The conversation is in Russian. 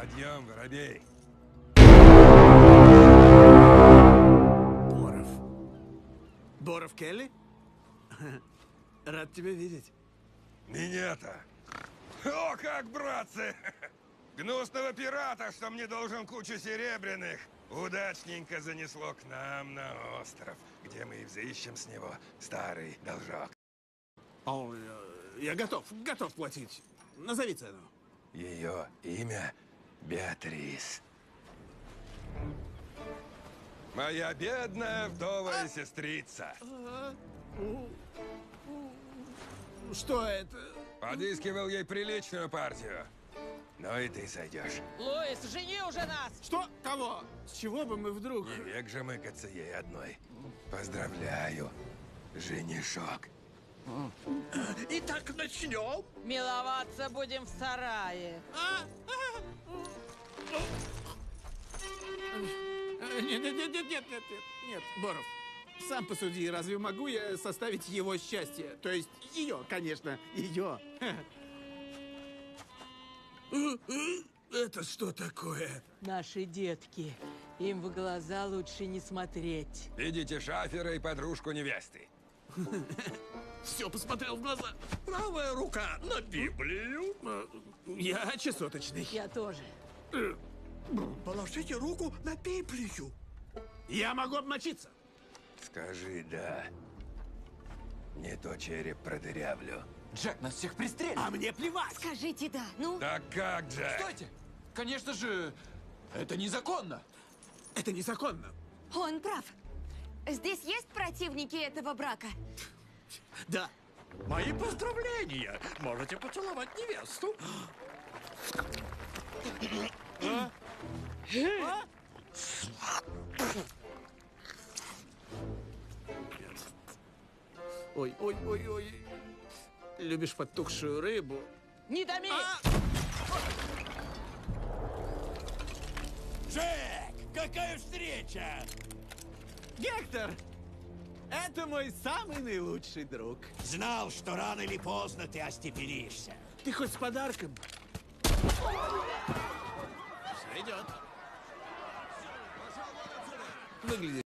Подъем, воробей. Боров. Боров Келли? Рад тебя видеть. Меня-то. О, как, братцы! Гнусного пирата, что мне должен кучу серебряных, удачненько занесло к нам на остров, где мы и взыщем с него старый должок. О, я готов платить. Назови цену. Ее имя Беатрис. Моя бедная вдовая сестрица. Что это? Подыскивал ей приличную партию. Но и ты сойдешь. Луис, жени уже нас! Что? Кого? С чего бы мы вдруг? Не век же мыкаться ей одной. Поздравляю, женишок. Итак, начнем. Миловаться будем в сарае. Нет, Боров. Сам посуди, разве могу я составить его счастье? То есть ее, конечно, ее. Это что такое? Наши детки. Им в глаза лучше не смотреть. Видите шафера и подружку невесты. Все посмотрел в глаза. Правая рука на Библию. Я чесоточный. Я тоже. Положите руку на Библию. Я могу обмочиться. Скажи «да». Не то череп продырявлю. Джек, нас всех пристрелят. А мне плевать. Скажите да, ну? Так как же? Стойте! Конечно же, это незаконно. Это незаконно. Он прав. Здесь есть противники этого брака? Да. Мои поздравления. Можете поцеловать невесту. Ой, ой, ой, ой. Любишь подтухшую рыбу? Не томи! Джек, какая встреча! Гектор! Это мой самый наилучший друг. Знал, что рано или поздно ты остепенишься. Ты хоть с подарком? Сойдет. Выглядит